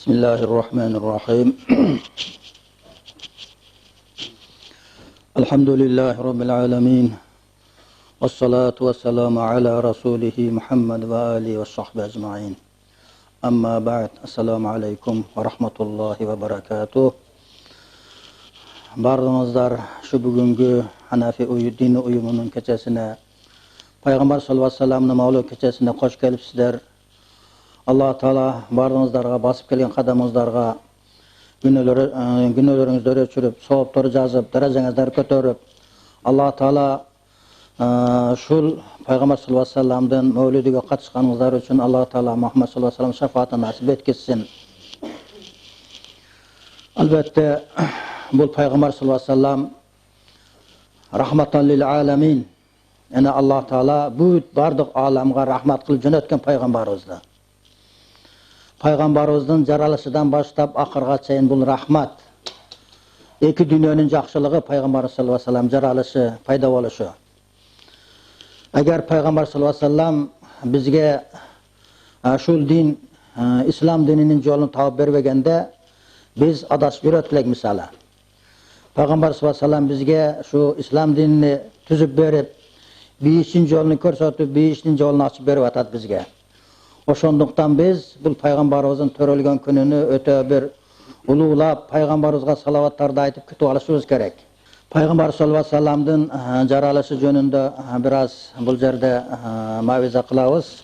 Bismillahirrahmanirrahim. Elhamdülillahi Rabbil alemin. Vessalatu vesselamu ala Rasulihi Muhammed ve alihi ve sahbihi ecmain. Amma ba'd. Esselamu aleyküm ve rahmetullahi ve berekatuh. Bardığınızlar şu bugünkü Hanefi dini uyumunun keçesine, Peygamber sallallahu aleyhi ve sellem'in mavlud keçesine hoş gelipsizler. Allah Teala bardığınızlarga basıp kelgen kadamınızlarga günölörüňizdi öçürüp, sowaplar жазып, derejеңizди kötörüp, Allah Teala şul Peygamber sallallahu aleyhi ve sellem'den mevlidiga katışkanыңızlar üçün Allah Teala Muhammed sallallahu aleyhi ve sellem şefaatini nasip etkitsin. Elbette bu Peygamber sallallahu aleyhi ve sellem rahmatan lil alamin. Yani Allah Teala bu bardyk alamga rahmat kılıp jönötken peygamberimizdi. Peygamberimizin jaralışıdan başlap akırga çeyin bu rahmat. İki dünyanın jakşılığı Peygamber sallallahu aleyhi ve sellem jaralışı, payda boluşu. Eğer Peygamber sallallahu aleyhi ve sellem bizge şul din, İslam dininin yolunu tavıp berbegende biz adaş yürötülek misala. Peygamber sallallahu aleyhi ve sellem bizge şu İslam dinini tüzüp berip, bir işin yolunu körsetip, bir işin yolunu açıp berip atat bizge. Oşonduktan biz bu Peygamberimizin törölgen gününü öte bir ululap, Peygamberimizge salavatlarda aytıp kütüp alışımız gerek. Peygamber sallallahu aleyhi ve sellem'den jaralışı jönünde biraz bu jerde mavize kılavuz.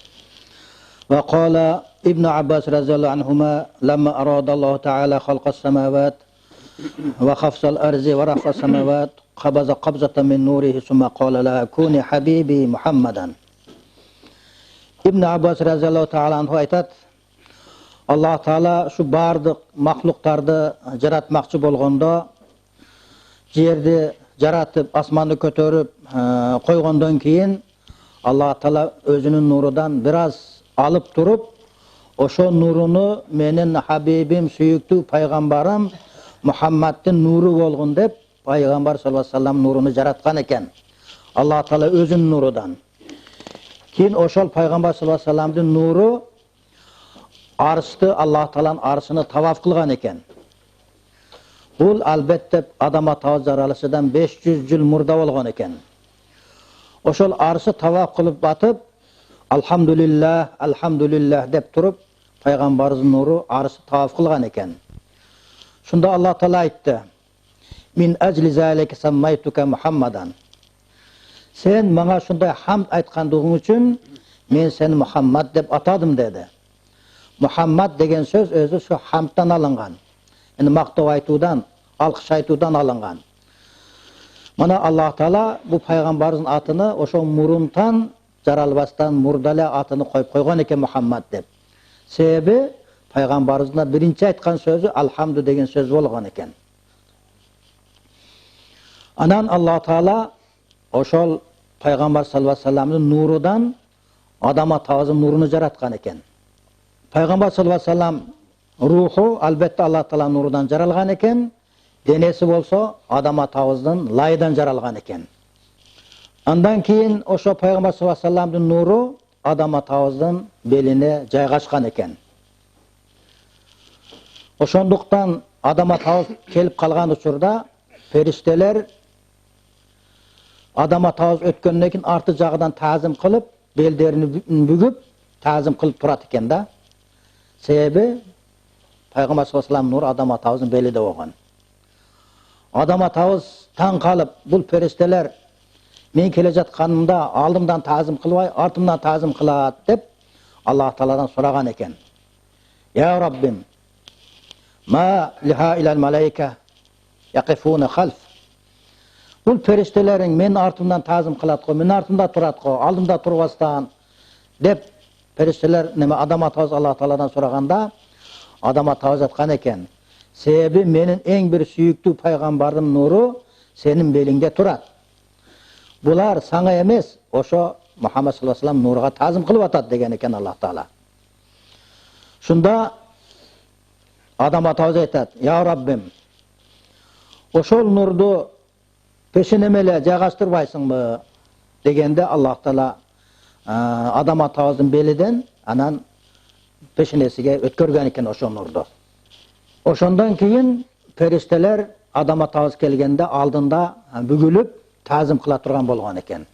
Ve qala İbn Abbas radhiyallahu anhuma lamma aradallahu ta'ala halqas semavat ve khafsal arzi ve rafas semavat qabaza qabzatan min nurihi summa qala la kuni habibi Muhammadan. İbn Abbas radhiyallahu ta'ala anhu aytat, Allah Teala şu bardyk mahluktardy jaratmakçı bolgonda жерди жаратып, асманды көтөрүп койгондон кийин Allah Teala özünün nurudan biraz alıp turup, oşo nurunu menin habibim, süyüktü peygamberim Muhammed'in nuru bolgun dep Peygamber sallallahu aleyhi ve sellem nurunu jaratkan eken. Allah Teala özünün nurudan. Keyin oşol Peygamber sallallahu aleyhi ve sellem'in nuru arşты, Allah Teala'nın arşını tavaf kılgan eken. Bul albatta adama tavaf jaralışıdan 500 yıl murda bolgan eken. Oşol arşı tavaf kılıp batıp Alhamdulillah, Alhamdulillah dep turup Peygamberimizin nuru arşı tavaf kılgan eken. Şunda Allah Teala aytdı. Min ajli zalika sammaytuka Muhammadan. Sen maňa şunday hamd aytkandygyň üçin men seni Muhammed dep atadım dedi. Muhammed degen söz özü şu hamddan alıngan. Yani maqtaw aytudan, alqış aytudan alıngan. Mana Allah Teala bu peygamberimizin atını oşo muruntan jaralbastan murdala atını koyup koygan eken Muhammed dep. Sebebi peygamberimizin birinci aytkan sözü alhamdu degen söz bolgan eken. Anan Allah Teala oşol Peygamber sallallahu aleyhi ve sellem'in nurudan adama tavazın nurunu jaratkan eken. Peygamber sallallahu aleyhi ve sellem ruhu albatta Allah Teala nurudan jaralgan eken, denesi bolsa adama tavazdan laydan jaralgan eken. Andan keyin oşo Peygamber sallallahu aleyhi ve sellem'in nuru adama tavazdan beline jaygaşkan eken. Oşonduktan adama tavaz kelip kalgan uçurda ferişteler adama tavaz ötkenden keyin artı jagıdan tazim kılıp, bellerini bügüp tazim kılıp turat eken da. Sebebi Peygamber sallallahu aleyhi ve sellem nuru adama tavazın belide bolgan. Adama tavaz taң kalıp, bu ferişteler men kele jatkanımda aldımdan tazim kılbay, artımdan tazim kılat dep Allah Teala'dan soragan eken. Ya Rabbim, ma liha ilal malaike yaqifuna half. Bu feriştelerin men artımdan tazim kılat ko, men artımda turat ko, aldımda turvastan dep ferişteler neme adama tavaz Allah Teala'dan soraganda adama tavaz atkan eken. Sebebi menin en bir süyüktü peygamberim nuru senin belinde turat. Bular sana emes, oşo Muhammed sallallahu aleyhi ve sellem nuruga tazim kılıp atat degen eken Allah Teala. Şunda adama tavaz aytat, ya Rabbim, oşol nurdu peşinemele jaygaştırbaysyňmy degende Allah Teala adama tavazın beliden anan peşinesige ötkörgen eken oşo nurdu. Ошондан кейін периштелер адам атабыз келгенде алдында бүгүлүп тазым кыла турган болгон экен.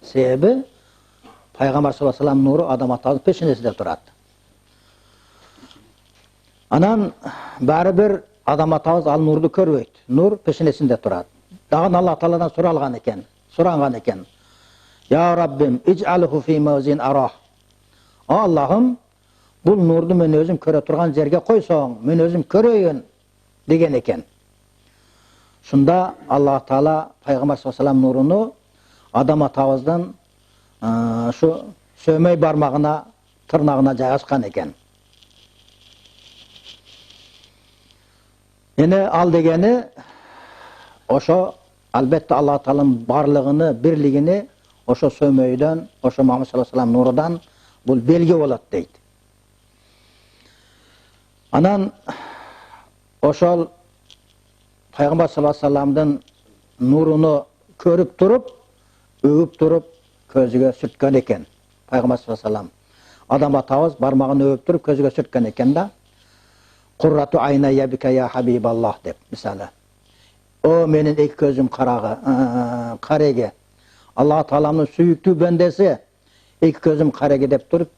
Себеби пайгамбар саллаллаху алейхи ва саллям нуру адам атабыз пешенесинде турат. Анан баары бир адам атабыз ал нурду көрбөйт. Нур пешенесинде турат. Дагы Аллах Тааладан суранган экен. Я Раббим, идж'алху фи мавзин арах. Аллахым, бул нурду мен өзүм көрө турган жерге койсоң, мен өзүм көрөйүн деген экен. Шунда Аллах Таала пайгамбар саллаллаху алейхи ва саллям нуруну адам атабыздан шу сөмөй бармагына, тырнагына жайгашкан экен. Эне ал дегени ошо албетте Аллах Тааланын барлыгыны, бирлигини ошо сөмөйдөн, ошо Мухаммад саллаллаху алейхи ва саллям нурудан бул белги болот дейт. Анан ошол пайгамбар саллаллаху алейхи ва салламдын нуруну көрүп туруп, өгүп туруп көзүгө сүрткөн экен. Пайгамбар саллаллаху алейхи ва саллям адам атабыз бармагын өгүп туруп көзүгө сүрткөн экен да. Qurratu aynaya bika ya Habiballah деп, мисалы. О менин эки көзүм кареге. Аллах Тааламдын сүйүктүү бендеси эки көзүм кареге деп туруп,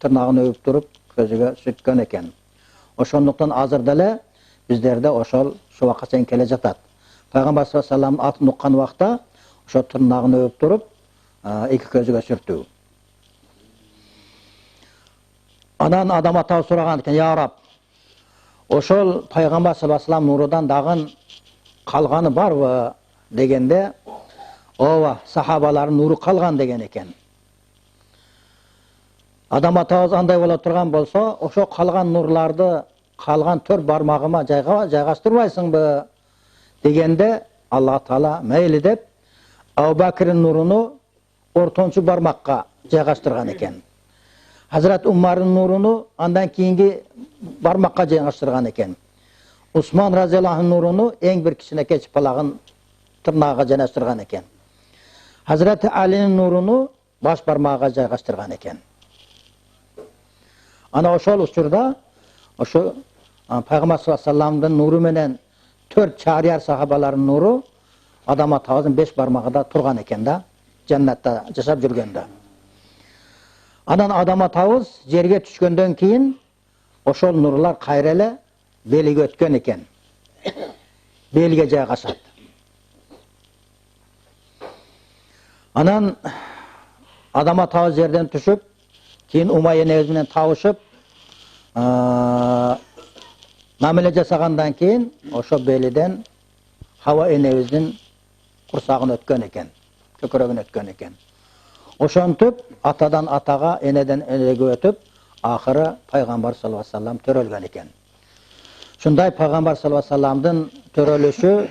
тырнагын өгүп туруп көзүгө сүрткөн экен. Ошондуктан азыр деле биздерде ошол убакка чейин келе жатат. Пайгамбар саллаллаху алейхи ва салламдын атын уккан убакта ошо тырнагын өгүп туруп, эки көзүгө сүртүү. Анан адам атабыз сураган экен, я Раб, ошол пайгамбар саллаллаху алейхи ва саллям нурудан дагы калганы барбы дегенде, ооба, сахабалардын нуру калган деген экен. Адам атабыз андай боло турган болсо, ошо калган нурларды калган 4 бармагыма жайгаштырбайсыңбы дегенде, Аллах Таала мейли деп Абу Бакирдин нуруну ортончу бармакка жайгаштырган экен. Hazrat Umar'ın nurunu andan keyingi barmakka jaygaштырган экен. Usman radhiyallahu anh nurunu eng bir kichineke chipalag'ın tırnağa jaygaштырган экен. Hazrat Ali'nin nurunu baş barmağına jaygaштырган экен. Ana oşol uçurda oşo Peygamber sallallahu aleyhi ve sellem'den nuru menen 4 çariyar sahabaların nuru adam atağızın 5 barmağında turgan eken da cennette yaşap жүргөндө. Anan adam atağız жерге түшкөндөн кийин ошол нурлар кайра эле белиге өткөн экен. Белге жайгашат. Anan adam atağız жерден түшүп, кийин Умайя энебиз менен табышып, намеле жасагандан кийин ошо белиден Хава энебиздин курсагын өткөн экен, көкөрөгүн өткөн экен. Ошонтип атадан атага, энеден энеге өтүп, акыры пайгамбар саллаллаху алейхи ва саллям төрөлгөн экен. Шундай пайгамбар саллаллаху алейхи ва салламдын төрөлүшү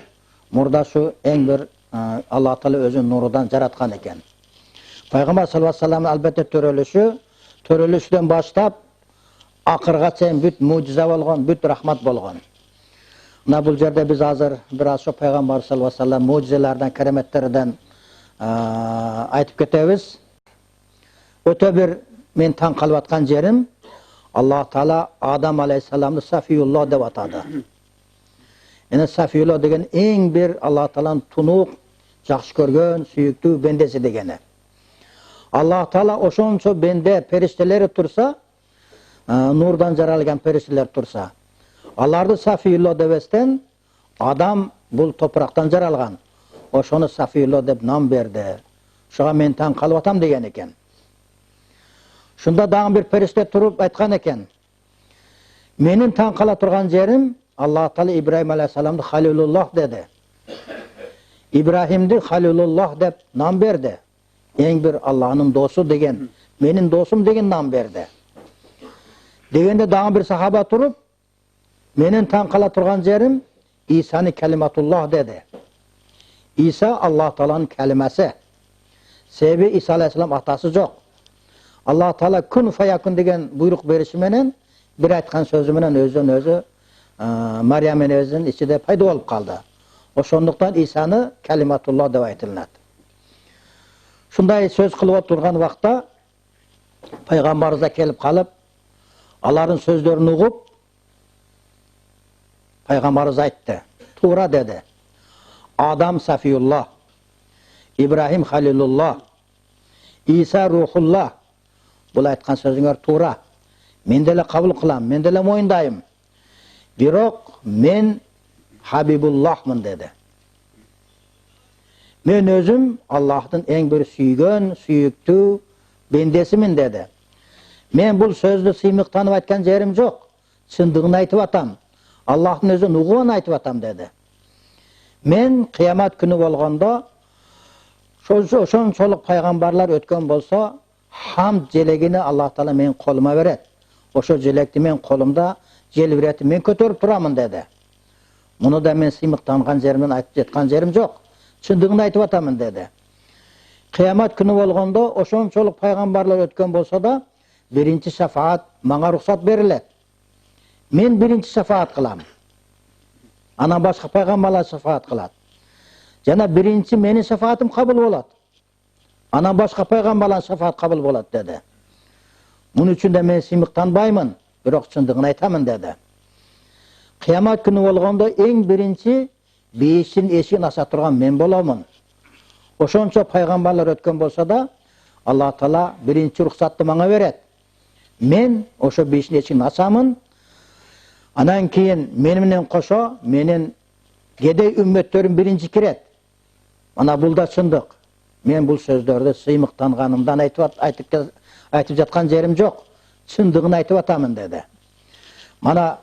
мурдашу эң бир Аллах Таала өзүнүн нурудан жараткан экен. Пайгамбар саллаллаху алейхи ва салламдын албетте төрөлүшүдөн баштап акырга чейин бүт мужиза болгон, бүт рахмат болгон. Мына бул жерде биз азыр бир аз пайгамбар саллаллаху алейхи ва саллям мужизалардан, кереметтерден айтып кетебиз. Өтө бир мен таң калып аткан жерим, Аллах Таала Адам алейхиссаламды Сафиуллах деп атады. Эне Сафиуллах деген эң бир Аллах Тааланын тунук, жакшы көргөн, сүйүктүү бендеси дегени. Аллах Таала ошончо бенде периштелери турса, нурдан жаралган периштелер турса, аларды Сафиуллах дебестен адам бул топурактан жаралган. Ошону Сафиуллах деп нам берди. Ошого мен таң калып атам деген экен. Шунда дагы бир периште туруп айткан экен. Менин таң кала турган жерим Аллах Таала Ибрахим алейхиссаламды Халилуллах деди. Ибрахимди Халилуллах деп нам берди. Эң бир Аллахнын досу деген, менин досум деген нам берди. Дегенде дагы бир сахаба туруп, менин таң кала турган жерим Исаны Калиматуллах деди. İsa Allah Taala'nın kelimesi. Sebebi İsa aleyhisselam atası yok. Allah Taala kun fayakun degen buyruk berişi menen bir aytkan sözü menen özü Meryem enebizin içinde payda olup kaldı. Oşonduktan İsa'nı Kalimatullah dep aytılınat. Şunday söz kılıp oturgan vaqtda Peygamberimiz kelip kalıp, aların sözlerini uğup, Peygamberimiz aytdı. Tuğra dedi. Adam Safiyullah, İbrahim Halilullah, İsa Ruhullah. Бұл айтқан сөзіңер тура. Мен деле қабыл қылам, мен деле мойындайым. Бирок мен Хабибуллахмын деді. Мен өзім Аллахтың ең бір сүйген, сүйікті бендесімін деді. Мен бұл сөзді сыймықтанып айтқан жерім жоқ. Шындығын айтып атам. Аллахтың өзі нұғуын айтып атам деді. Мен қиямат күні болғанда ошончолук пайгамбарлар өткөн болсо, хамд желегини Аллах Таала мен колума берет. Ошо желекти мен колумда желбиретип мен көтөрүп турамын деди. Муну да мен сыймыктанган жеримден айтып жаткан жерим жок. Чындыгын айтып атамын деди. Кыямат күнү болгондо ошончолук пайгамбарлар өткөн болсо да, биринчи шафаат мага уруксат берилет. Мен биринчи шафаат кылам. Анан башка пайгамбарлар шафаат кылат. Жана биринчи менин шафаатым кабыл болот. Анан башка пайгамбарлар шафаат кабыл болот деди. Мун үчүн да мен сыймыктанбаймын, бирок чындыгын айтамын деди. Кыямат күнү болгондо эң биринчи бейиштин эшигин ача турган мен боломун. Ошончо пайгамбарлар өткөн болсо да, Аллах Таала биринчи уруксатты мага берет. Мен ошо бейиштин эшигин ачамын. Анан кийин мени менен кошо менин кедей үммөттөрүм биринчи кирет. Ана бул да чындык. Мен бул сөздөрдү сыймыктанганымдан айтып жаткан жерим жок. Чындыгын айтып атамын деди. Мана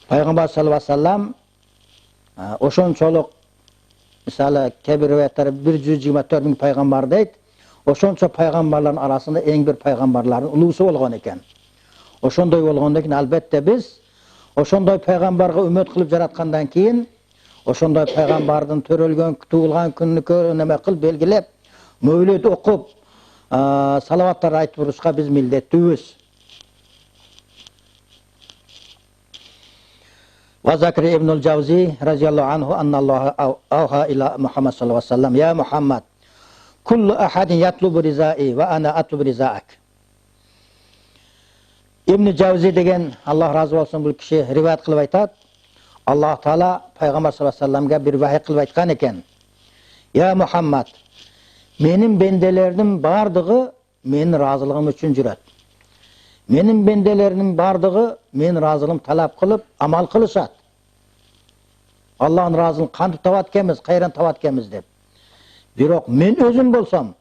Пайгамбар саллаллаху алейхи ва саллам ошончолук, мисалы кээ-бир риwayаттар 124 миң пайгамбар дейт. Ошончо пайгамбарлардын арасында эң бир пайгамбарлардын улуусу болгон экен. Ошондой болгондон кийин албетте биз ошондой пайгамбарга үмөт кылып жараткандан кийин, ошондой пайгамбардын төрөлгөн, туулган күнүнү неме кылып белгилеп, мөвлөт окуп, салаваттар айтып турушка биз милдеттүүбүз. Ва Закри ибн Джаузи разияллаху анху анналлаха ауха ила Мухаммад саллаллаху алейхи ва саллам: "Я Мухаммад, куллу ахадин ятлубу ризаи ва ана атлубу ризаак." Ибн Джаузи деген, Аллах разы болсын, бұл киши риваят кылып айтат. Аллах Таала Пайгамбар саллаллаху алейхи ва салламга бир вахий кылып айткан экен. "Я Мухаммад, менин бенделердин бардыгы менин разылыгым үчүн жүрөт. Менин бенделердин бардыгы менин разылыгым талап кылып, амал кылышат. Аллахтын разылыгын кантип табат экенбиз, кайран табат экенбиз деп. Бирок мен өзүм болсом,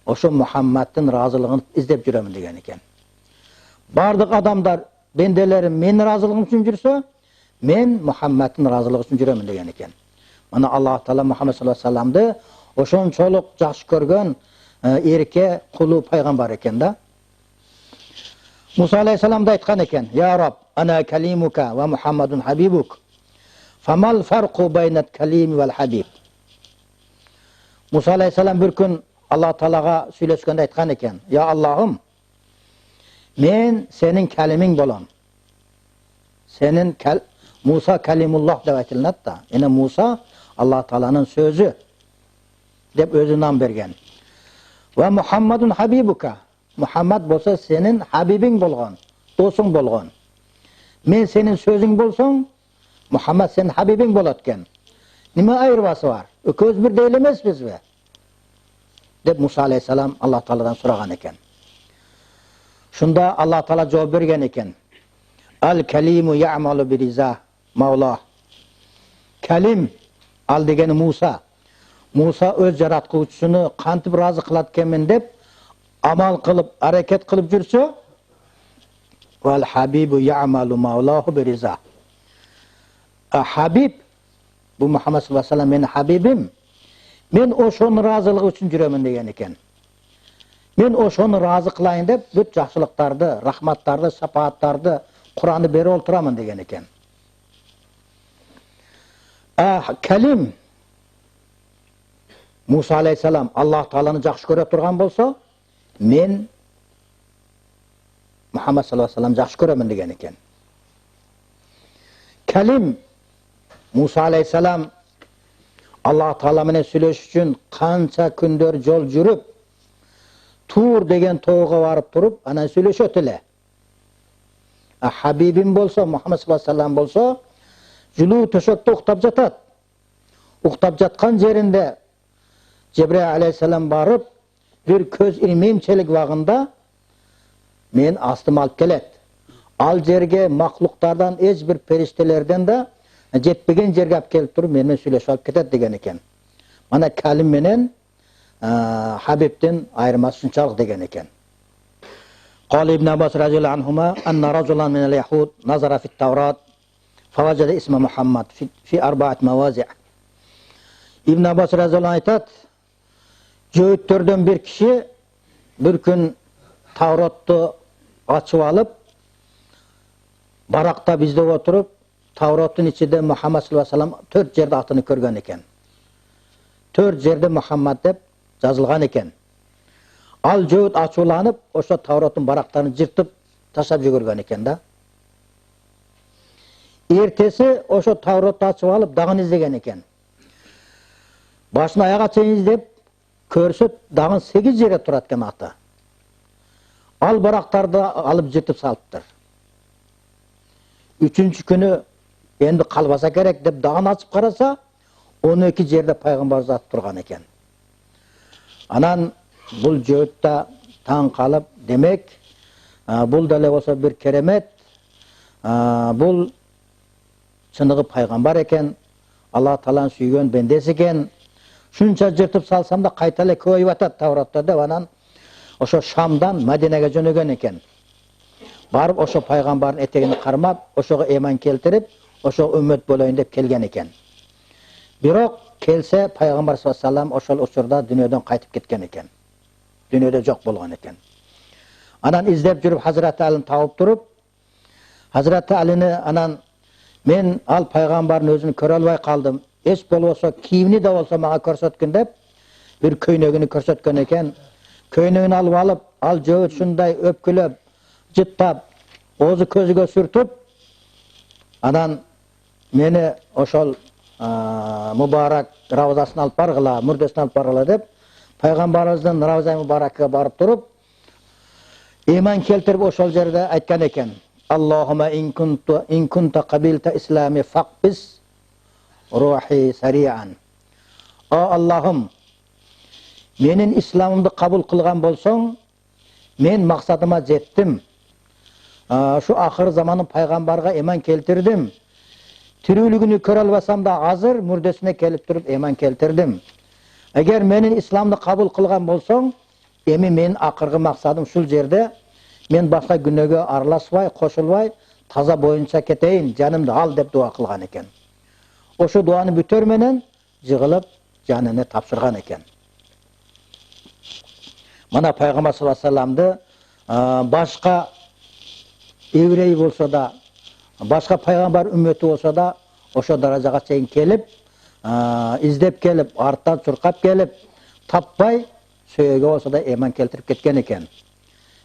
ошо Мухаммадтын разылыгын издеп жүрөмүн" деген экен. Бардык адамдар бенделерим менин разылыгым үчүн жүрсө, мен Мухаммадтын разылыгы үчүн жүрөмүн деген экен. Мана Аллах Таала Мухаммад саллаллаху алейхи ва салламды ошончолук жакшы көргөн эрке, кулу пайгамбар экен да. Муса алейхиссалам да айткан экен: "Я Раб, ана калимука ва Мухаммадун хабибук. Фамал фарқу байнат калими вал хабиб." Муса алейхиссалам бир күн Аллах Таалага сүйлөшкөндө айткан экен: "Я Аллахым, мен сенин калимиң болом. Сенин Муса калимуллах деп айтылат да. Эне Муса Аллах Тааланын сөзү деп өзү нам берген. Ва Мухаммадун хабибука. Мухаммад болсо сенин хабибиң болгон, досуң болгон. Мен сенин сөзүң болсоң, Мухаммад сенин хабибиң болот экен. Неме айырбасы бар? Экөөбүз бирдей эле эмеспизби?" деп Муса алейхиссалам Аллах Тааладан сураган экен. Шунда Аллах Таала жооп берген экен: "Ал калиму я'малу бириза Мавла." Калим ал дегени Муса. Муса өз жараткучусуну кантип разы кылат экенмин деп амал кылып, аракет кылып жүрсө, вал хабибу я'малу Мавлаху бириза. Хабиб, бу Мухаммад саллаллаху алейхи ва саллам менин хабибим. Мен ошонун разылыгы үчүн жүрөмүн деген экен. Мен ошону разы кылайын деп бүт жакшылыктарды, рахматтарды, шапааттарды, Куранды берип олтурамын деген экен. Калим Муса алейхиссалам Аллах Тааланы жакшы көрө турган болсо, мен Мухаммад саллаллаху алейхи ва саллам жакшы көрөмүн деген экен. Калим Муса алейхиссалам Аллах Таала менен сүйлөшүш үчүн канча күндөр жол жүрүп, Тур деген тоого барып туруп, анан сүйлөшөт эле. Хабибим болсо, Мухаммад саллаллаху алейхи ва саллам болсо, Жылуу төшөктө уктап жатат. Уктап жаткан жеринде Жебраил алейхиссалам барып, bir көз ирмемчелик вагында мен астыма алып келет. Ал жерге маклуктардан, эч бир периштелерден да жетпеген жерге алып келип туруп менен сүйлөшүп алып кетет деген экен. Мана калим менен Хабибтин айырмасы шунчалык деген экен. قال ابن عباس رضي الله عنهما أن رجلا من اليهود نظر في التوراة فوجد اسم محمد في 4 مواضع. İbn Abbas radıyallahu anh aytat, Jöğüttörden bir kişi bir gün Tavrat'ı açıp alıp, barakta bizde oturup, Tavrat'ın içinde Muhammed sallallahu aleyhi ve sellem 4 yerde atını körgen eken. 4 yerde Muhammed dep жазылған екен. Ал Jöğüt açılanıp, oşo Tavrat'ın baraklarını jırtıp, taşap jөгөргөн екен да. Ertesi oşo Tavrat'ı açıp alıp, dağın izlegen eken. Başına ayağa çeyin izlep, көрсөт, дагы 8 жере турат экен аты. Ал барактарды алып жыртып салыптыр. 3-чү күнү энди калбаса керек деп дагы ачып караса, 12 жерде пайгамбар зат турган экен. Анан бул Jöğüt таң калып, демек, бул деле болсо бир керемет, бул чыныгы пайгамбар экен, Алла Тааланын сүйгөн бендеси экен. Шунча жыртып салсам да кайта эле көбөйүп атат Тавратта деп анан ошо Шамдан Мадинеге жөнөгөн экен. Барып ошо пайгамбардын этегин кармап, ошого эман келтирип, ошо үммөт болоюн деп келген экен. Бирок келсе пайгамбар саллаллаху алейхи ва саллям ошол учурда дүйнөдөн кайтып кеткен экен. Дүйнөдө жок болгон экен. Анан издеп жүрүп Hazreti Ali'ni тауып туруп, Hazreti Ali'ni анан мен ал пайгамбардын өзүн көрө албай калдым. Эч болбосо кийимини да болсо мага көрсөткүн деп бир көйнөгүнү көрсөткөн экен. Көйнөгүн алып алып, ал Jöğüt шундай өпкүлөп, жыттап, оозу көзүгө сүртүп, анан мени ошол мубарак равзасына алып баргыла, мурдесине алып баргыла деп пайгамбарыбыздын равза мубаракка барып туруп, иман келтирип ошол жерде айткан экен. Аллахума ин кунта кабилта ислами факбис ruhi sari'an. O Allah'ım, menin İslamımды kabul kılgan bolsoң, men maksadıma jettim. Şu ahir zamanın paygambarga iman keltirdim. Tirүүлүгүнү көрө албасам да азыр мурдесине келип туруп iman келтирдим. Эгер менин İslamды kabul кылган болсоң, эми менин акыркы максадым шул жерде мен башка күнөөгө аралашпай, кошулбай, таза боюнча кетейин, жанымды ал деп дуа кылган экен. Ошо дуаны бүтөр менен жыгылып жаныны тапшырган экен. Мана пайгамбар саллаллаху алейхи ва салламды башка еврей болсо да, башка пайгамбар үммөтү болсо да, ошо даражага чейин келип, издеп келип, арттан чуркап келип, таппай, сөйгө болсо да иман келтирип кеткен экен.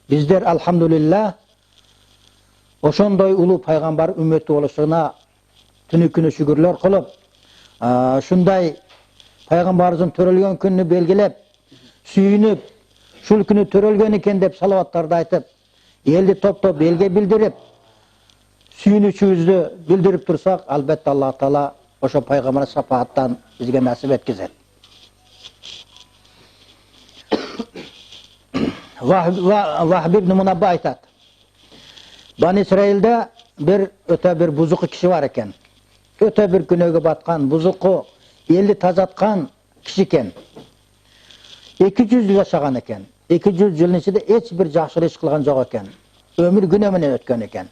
Биздер алхамдулилlah ошондой улуу пайгамбар үммөтү болушуна түнү күнү шүгүрлөр кылып, шундай пайгамбарыбыздын төрөлгөн күнүнү белгилеп, сүйүнүп, шул күнү төрөлгөн экен деп салаваттарды айтып, элди топтоп элге билдирип, сүйүнүчүбүздү билдирип турсак, албетте Алла Таала ошо пайгамбар шафааттан бизге насип эткизет. Вахб ибн Мунабба айтат. Бани Исраилде өтө бир бузуку киши бар экен. Өтө бир күнөөгө баткан, бузуку, элди тазаткан киши экен. 200 жыл жашаган экен. 200 жылдын ичинде эч бир жакшылык иш кылган жок экен. Өмүр күнөө менен өткөн экен.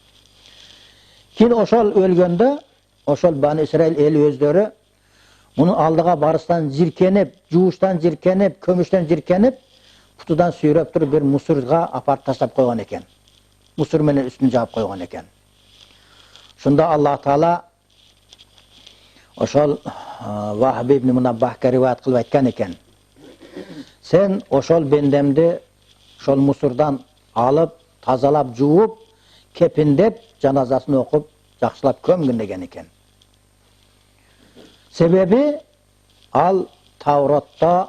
Кийин ошол өлгөндө, ошол Бани Исраил эли өздөрү мунун алдыга барыстан жиркенип, жууштан жиркенип, көмүштөн жиркенип, путудан сүйрөп туруп бир мусурга апарып таштап койгон экен. Мусур менен үстүн жаап койгон экен. Шунда Алла Таала ошол Вахб ибн Мунаббахка риваят кылып айткан экен. Сен ошол бендемди ошол мусурдан алып, тазалап, жууп, кепиндеп, жаназасын окуп, жакшылап көмгүн деген экен. Себеби ал Тавратта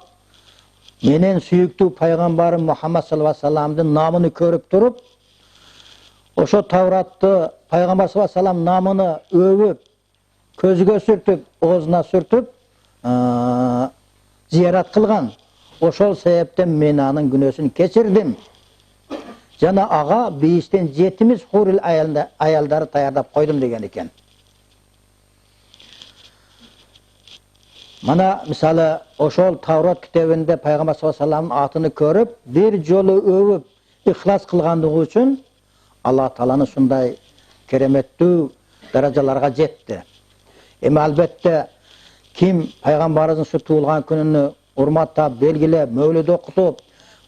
менен сүйүктүү пайгамбарым Мухаммад саллаллаху алейхи ва салламдын намын көрүп туруп, ошо Тавратты пайгамбар саллаллаху алейхи ва саллам намын өвүп, көзгө сүртүп, оозуна сүртүп, зиярат кылган. Ошол себептен мен анын күнөөсүн кечирдим. Жана ага бейиштен 70 хурил аялдары таярдап койдум деген экен. Мана мисалы ошол Таврот китебинде пайгамбар саллаллаху алейхи вассаламдын атыны көрүп, бир жолу өвүп, ихлас кылгандыгы үчүн Алла Тааланы шундай кереметтүү даражаларга жетти. Эми албетте ким пайгамбарыбыздын şu туулган күнүнү урматтап, белгилеп, мөвлүд окутуп,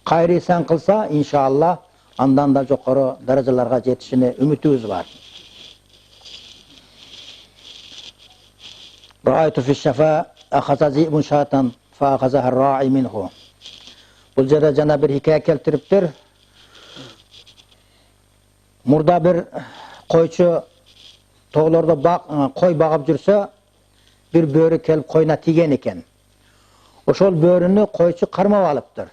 кайыр-ыйсан кылса, иншалла андан да жокору даражаларга жетишине үмүтүбүз бар. Рa'aytu fi şafa ahaza zibun şatan fa ahazaha ra'i minhu. Бул жерде жана бир хикая келтириптир. Мурда бир койчу тоолордо кой багып жүрсө, бир бөрү келип койуна тийген экен. Ошол бөрүнү койчу кармап алыптыр.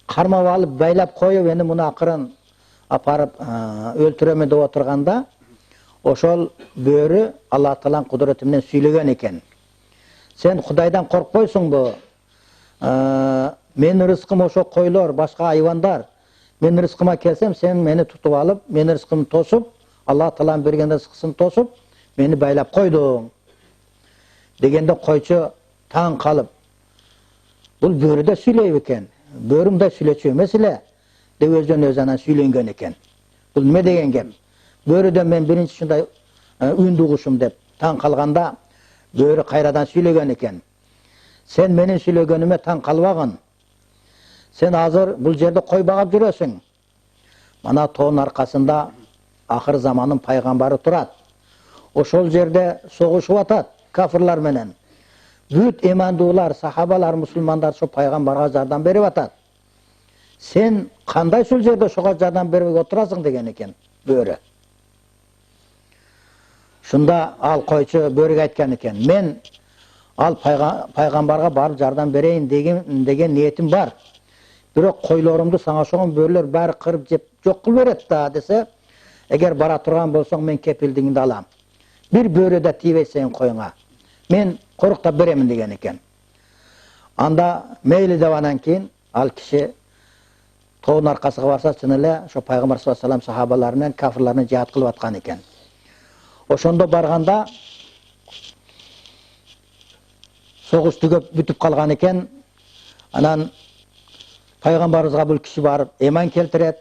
Кармап алып байлап коюп, эми муну акырын апарып өлтүрөмүн деп отурганда, ошол бөрү Алла Тааланын кудурети менен сүйлөгөн экен. Сен Кудайдан коркпойсуңбу? Менин рызкым ошо койлор, башка айвандар. Мен рызкыма келсем, сен мени тутуп алып, менин рызкымды тосуп, Алла Тааланын берген рызкысын тосуп, мени байлап койдуң. Дегенде койчу таң калып, бул бөрү да сүйлөйбү экен. Бөрүм да сүйлөчү эмес эле, деп өзүнөн өзү анан сүйлөнгөн экен. Бул неме деген кеп? Бөрүдөн мен биринчи ушундай үндү угушум деп таң калганда, бөрү кайрадан сүйлөгөн экен. Сен менин сүйлөгөнүмө таң калбагын. Сен азыр бул жерде кой багып жүрөсүң. Мана тоонун аркасында акыр заманын пайгамбары турат. Ошол жерде согушуп атат кафырлар менен. Бүт эмандуулар, сахабалар, мусулмандар ошо пайгамбарга жардам берип атат. Сен кандай ушул жерде ошого жардам бербей отурасың деген экен бөрү. Шунда ал койчу бөрүгө айткан экен. Мен ал пайгамбарга барып жардам берейин деген ниетим бар. Бирок койлорумду сага ошогон бөрүлөр баары кырып жеп жок кылып берет да десе, эгер бара турган болсоң мен кепилдигиңди алам. Бир бөрү да тийбейт сенин коюңа. Мен коруктап беремин деген экен. Анда мейли деп анан кийин ал киши тоонун аркасыга барса, чын эле ошо пайгамбар саллаллаху алейхи вассалам сахабалары менен кафирларны жаат кылып аткан экен. Ошондо барганда согуш түгөп бүтүп калган экен. Анан пайгамбарыбызга бул киши барып эман келтирет.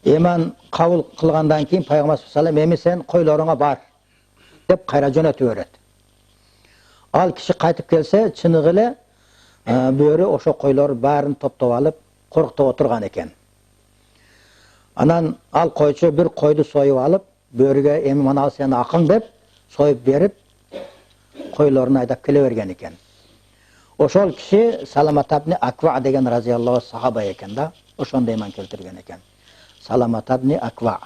Эман кабыл кылгандан кийин пайгамбар саллаллаху алейхи вассалам эми сен койлоруңа бар деп кайра жөнөтүп берет. Ал киши кайтып келсе, чыныгы эле бөрү ошо койлор баарын топтоп алып, корктоп отурган экен. Анан ал койчу бир койду союп алып, бөрүгө эми мана сенин акың деп союп берип, койлорун айдап келе берген экен. Ошол киши Саламат ибн Аква деген разияллаху сахаба экен да, ошондо иман келтирген экен. Саламат ибн Аква.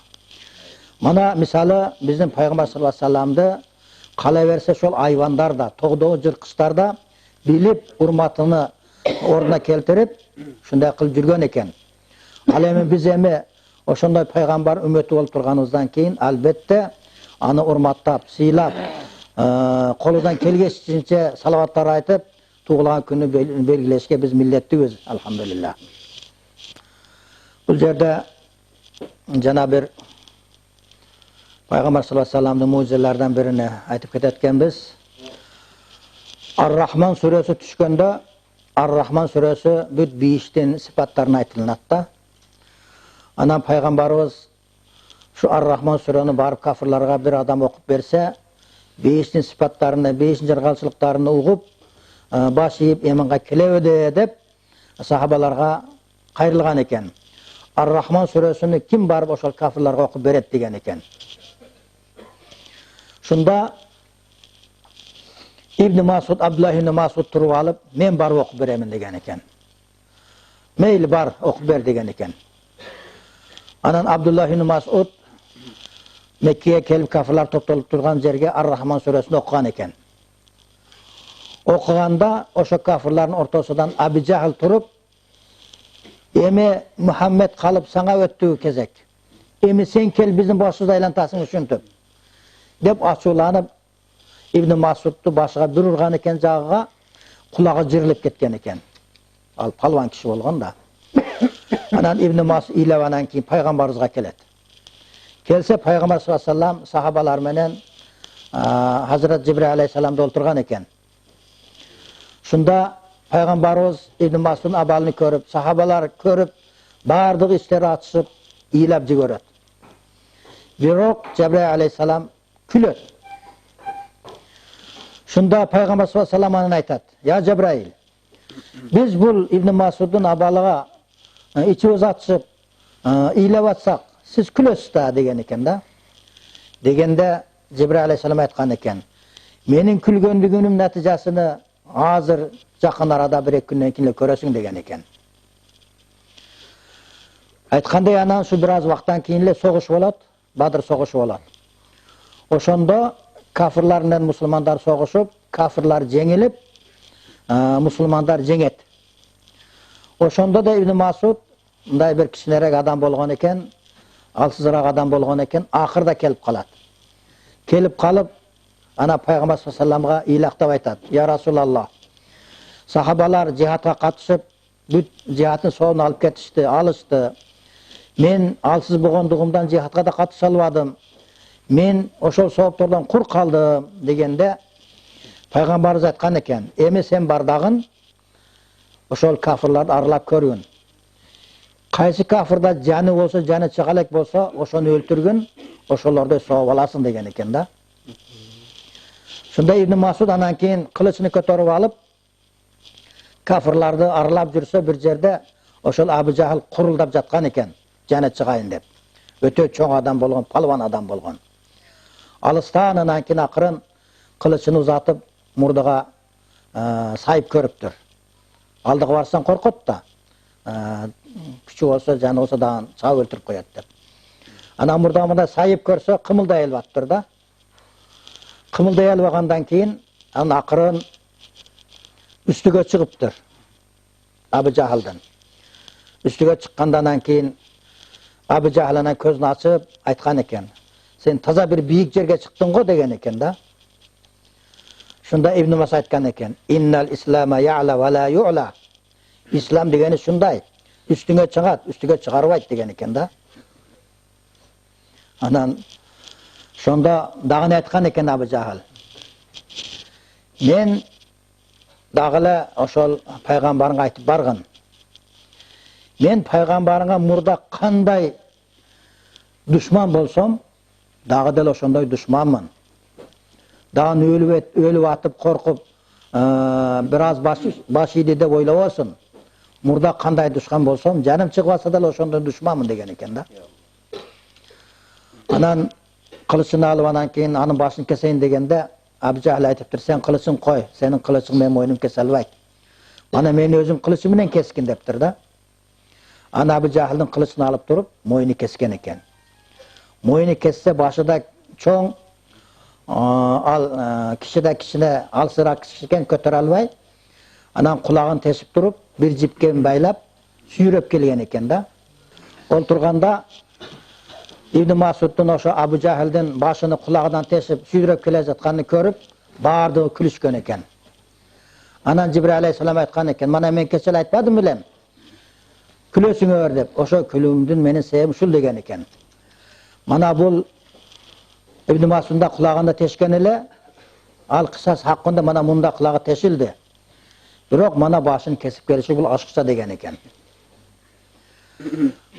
Мана мисалы биздин пайгамбар саллаллаху алейхи вассаламды кала берсе ошол айвандар да, тогдогу жырткычтар да билип, урматыны ордуна келтирип, ушундай кылып жүргөн экен. Ал эми биз эми ошондой пайгамбар үммөтү болуп турганыбыздан кийин албетте аны урматтап, сыйлап, колунан келгенче салаваттар айтып, туулган күнү белгилешке биз милдеттүүбүз, алхамдулилlah. Бул жерде жана бир пайгамбар саллаллаху алейхи вассаламдын мужизелерден биrini айтып кететкенбиз. Ар-Рахман сүрөсү түшкөндө, Ар-Рахман сүрөсү бүт бийиштин сыпаттарын айтылат да. Анан пайгамбарыбыз şu Ар-Рахман сүрөнү барып кафырларга бир адам окуп берсе, бейиштин сыпаттарыны, бейиштин жаргалчылыктарыны угуп, баш ийип эманга келебиде деп сахабаларга кайрылган экен. Ар-Рахман сүрөсүнү ким барып ошол кафырларга окуп берет деген экен. Шунда Ибн Масуд, Абдуллах ибн Масуд туруп алып, мен барып окуп беремин деген экен. Мейли бар, окуп бер деген экен. Анан Абдуллах ибн Масуд Меккеге келип кафырлар топтолуп турган жерге Ар-Рахман сүрөсүн окуган экен. Окуганда ошо кафырлардын ортосунан Аби Жахл туруп, эми Мухаммед калып саңа өттү кезек. Эми сен кел биздин башыбызды айлантасың ушинтип. деп ашуланып Ибн Масудты башыға бір ұрған екен, жағыға құлағы жырылып кеткен екен. Ал палван кіші болған да. Анан Ибн Масуд илеванан кейін пайғамбарымызға келеді. Келсе пайғамбар саллаллаху алейхи ва саллям сахабалар менен Hazret Cibril aleyhisselam'da отырған екен. Шунда пайғамбарымыз Ибн Масудтың абалын көріп, сахабалар көріп, бардық істері атышып, ийлеп жібереді. Бирок Cibril aleyhisselam күледі. Шунда пайғамбар саллаллаху алейхи ва саллям айтады: "Я Cibril, biz бұл Ибн Масудтың абалыға içimiz атышып, ийлеп атсақ, сіз күлесіз да" деген екен да. Дегенде Cibril aleyhisselam айтқан екен: "Менің күлгендігімнің нәтижесini азыр жақын арада бір-екі күннен кейін көресің" деген екен. Айтқандай, анан шу біраз уақыттан кейін соғыш болады, Бадыр соғышы болады. Ошондо кафирлар менен мусулмандар соғышып, кафирлар жеңилип, мусулмандар жеңет. Ошондо да Ибн Масуд мындай бір кичинерээк адам болгон экен, алсызыраак адам болгон экен, акырда келип калат. Келип калып, ана пайгамбар саллаллаху алейхи ва салламга ыйлактап айтат: "Я Расулаллах, сахабалар жихадка катышып, бүт жихадтын соонун алып кетишти, алышты. Мен алсыз болгондугумдан жихадка да катыша албадым. Мен ошол сооптордон кур калдым" дегенде пайгамбарыбыз айткан экен: "Эми сен бардагын ошол кафирларды аралап көргүн. Кайсы кафирда жаны болсо, жаны чыга элек болсо, ошону өлтүргүн, ошолорду сооп аласың" деген экен да. Шунда Ибн Масуд анан кийин кылычын көтөрүп алып, кафирларды аралап жүрсө, бир жерде ошол Абу Жахил курулдап жаткан экен, жаны чыгайын деп. Өтө чоң адам болгон, палван адам болгон. Алыстан анан кийин акырын кылычын узатып, мурдага сайып көрүптүр. Алдыга барсаң коркот да, күчү болсо, жаны болсо дагы чаап өлтүрүп коет деп. Анан мурдага мындай сайып көрсө, кымылдай албаптыр да. Кымылдай албагандан кийин анан акырын үстүгө чыгыптыр. Абу Жахилдин. Үстүгө чыккандан кийин Абу Жахил анан көзүн ачып айткан экен: "Сен таза бир бийик жерге чыктың го" деген экен да. Шунда Ибн Масуд айткан экен: "Иннал ислама я'ла ва ла ю'ла." Ислам дегени шундай, үстүңө чыгат, үстүгө чыгарбайт деген экен да. Анан шонда дагы айткан экен Абу Жахил: "Мен дагы эле ошол пайгамбарыңа айтып баргын. Мен пайгамбарыңа мурда кандай душман болсом, дагы деле ошондой душманмын. Дагы өлүп атып коркуп, бир аз баш ийди деп ойлобосун. Мурда кандай душман болсом, жаным чыгып атса деле ошондой душманмын" деген экен да. Анан кылычын алып анан кийин анын башын кесейин дегенде Абу Жахил айтыптыр: "Сен кылычын кой, сенин кылычың менин мойнум кесе албайт. Мана мен өзүм кылычым менен кескин" дептир да. Ана Абу Жахилдин кылычын алып туруп, мойну кескен экен. Мойну кессе, башы да чоң, ал киши да кичине, алсыраак киши экен, көтөрө албай, анан кулагын тесип туруп, бир жипкен байлап, сүйрөп келген экен да. Ол турганда Ибн Масудтун ошо Абу Жахилдин башыны кулагынан тесип, сүйрөп келе жатканын көрүп, баардыгы күлүшкөн экен. Анан Жибрил алейхиссалам айткан экен: "Мана мен кече айтпадым белем, күлөсүңөр" деп. Ошо күлүүмдүн менин себебим ушул деген экен. Мана бул Ибн Масуддун кулагында тешкен эле, ал кысас хакында мана мында кулагы тешилди. Бирок мана башын кесип келиши бул ашыкча деген экен.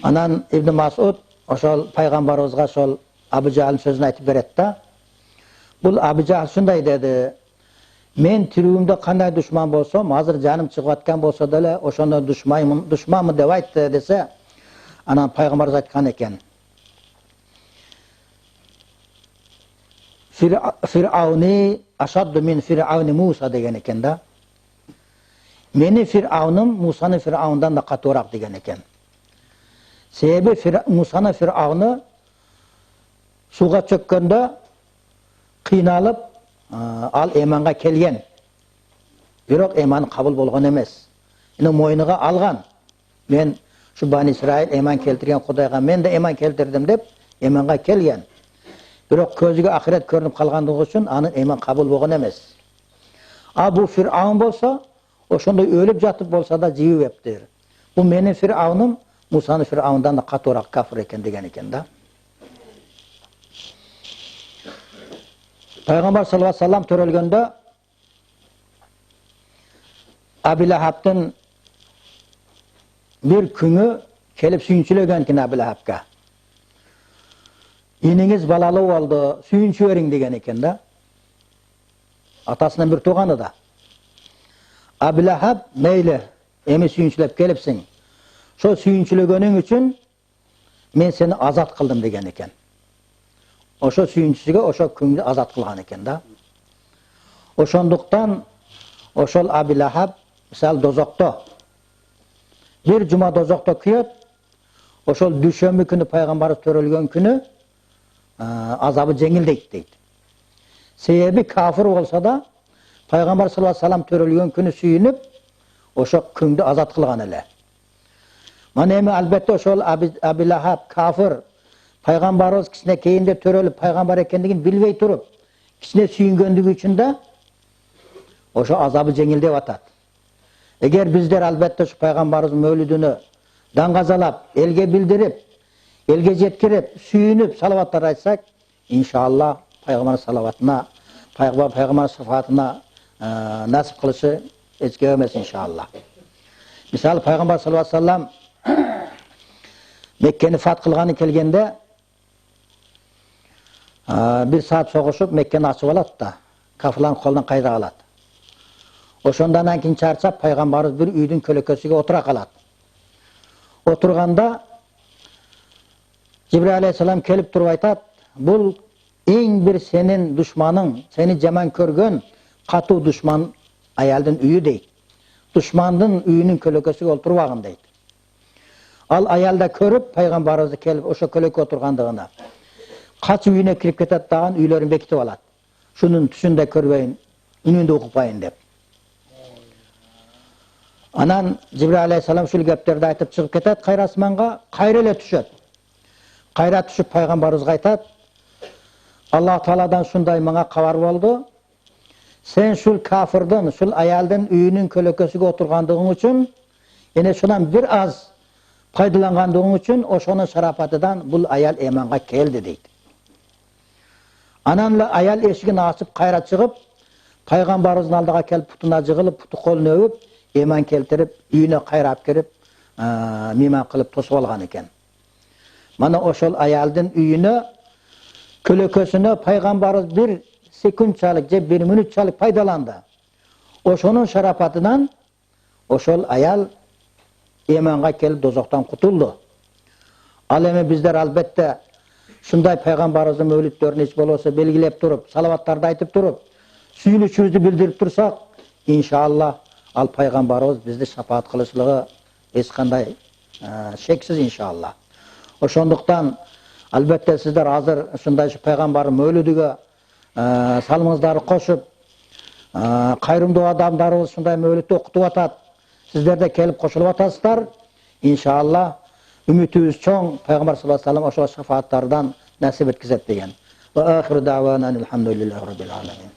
Анан Ибн Масуд ошол пайгамбарыбызга ошол Абу Жахилдин сөзүн айтып берет да. Бул Абу Жахил шундай деди: "Мен тирүүмдө кандай душман болсом, азыр жаным чыгып аткан болсо деле ошондой душманмын деп айтты" десе, анан пайгамбарыбыз айткан экен: "Фирауни ашадду мин Фирауни Муса" деген экен да. Мени Фирауным Мусаны Фираундан да катуураак деген экен. Себеби Мусаны Фирауны суга чөккөндө кыйналып, ал эманга келген. Бирок эман кабыл болгон эмес. Эни мойнуга алган. Мен şu Bani İsrail eman keltirgen Kudayga men de eman keltirdim dep emanга kelgen. Бирок көзгө ахирет көрүнүп калгандыгы үчүн анын ыйман кабыл болгон эмес. А бул Фир'аун болсо, ошондой өлүп жатып болсо да жибип эптир. Бул менин Фир'аунум Мусанын Фир'аундан да катуураак кафир экен деген экен да. Пайгамбар саллаллаху алейхи вассалам төрөлгөндө Аби Лахабтын bir күнү келип сүйүнчүлөгөн экен Аби Лахабга. Иниңиз балалуу болду, сүйүнчү бериң деген экен да. Атасынан bir тууганы да. Аби Лахаб мейли, эми сүйүнчүлөп келипсиң. Шо сүйүнчүлөгөнүң үчүн мен сени азат кылдым деген экен. Ошо сүйүнчүсүгө ошо күндү азат кылган экен да. Ошондуктан ошол Аби Лахаб мисал дозокто bir жума дозокто күйөт. Ошол дүшөмбү күнү пайгамбарыбыз төрөлгөн күнү азабы жеңилдейт дейт. Себеби кафир болсо да пайгамбар саллаллаху алейхи вассалам төрөлгөн күнү сүйүнүп ошо күндү азат кылган эле. Мана эми албетте ошол Аби Лахаб кафир пайгамбарыбыз кичине кийинде төрөлүп пайгамбар экендигин билбей туруп кичине сүйүнгөндүгү үчүн да ошо азабы жеңилдеп атат. Эгер биздер албетте ушу пайгамбарыбыздын мөлүдүнү даңгазалап, элге билдирип, элге жеткирип, сүйүнүп, салаваттар айтсак, иншалла пайгамбар салаватына, пайгамбар шафаатына насип кылышы эч кеп эмес иншалла. Мисалы пайгамбар саллаллаху алейхи вассалам Меккени фат кылганы келгенде bir saat согушуп Меккени ачып алат да, кафирлардын колунан кайра калат. Ошондан кийин чарчап пайгамбарыбыз bir үйдүн көлөкөсүгө отура калат. Отурганда Жибраил алейхиссалам келип туруп айтат, бул эң bir сенин душманың, сени жаман көргөн катуу душман аялдын үйү дейт. Душмандын үйүнүн көлөкөсүгө отурбагын дейт. Ал аялда көрүп пайгамбарыбызды келип ошо көлөккө отургандыгына качып үйүнө кирип кетет дагы үйлөрүн бекитип алат. Шунун түшүндө көрбөйүн, үнүн да укпайын деп. Анан Жибраил алейхиссалам ушул кептерди айтып чыгып кетет кайра асманга, кайра эле түшөт. Кайра түшүп пайгамбарыбызга айтат: Аллах Тааладан шундай мага кабар болду. Сен шул кафирдин, шул аялдын үйүнүн көлөкөсүгө отургандыгың үчүн, эне шунан bir аз пайдалангандыгың үчүн ошонун шарапатыдан бул аял эманга келди дейт. Анан ла аял эшигин ачып кайра чыгып, пайгамбарыбыздын алдыга келип путуна жыгылып, путу колун өбүп, эман келтирип, үйүнө кайра алып кирип, мейман кылып тосуп алган экен. Мана ошол аялдын үйүнө көлөкөсүнө пайгамбарыбыз bir секундчалык же bir мүнөтчалык пайдаланды. Ошонун шарапатынан ошол аял эманга келип дозоктон кутулду. Ал эми биздер албетте шундай пайгамбарыбыздын мөлүттөрүн эч болбосо белгилеп туруп, салаваттарды айтып туруп, сүйүнүчүбүздү билдирип турсак, иншалла ал пайгамбарыбыз бизди шафаат кылышлыгы эч кандай шексиз иншалла. Ошондуктан албетте сиздер азыр ушундай пайгамбардын мөлүдүгө салымыңыздарды кошуп, кайрымдуу адамдарыбыз ушундай мөлүттү окутуп атат. Сиздер де келип кошулуп атасыздар. Иншалла үмүтүбүз чоң, пайгамбар саллаллаху алейхи вассалам ошол шафааттардан насип эткизет деген. Ва ахиру дa'wana alhamdulillahi rabbil alamin.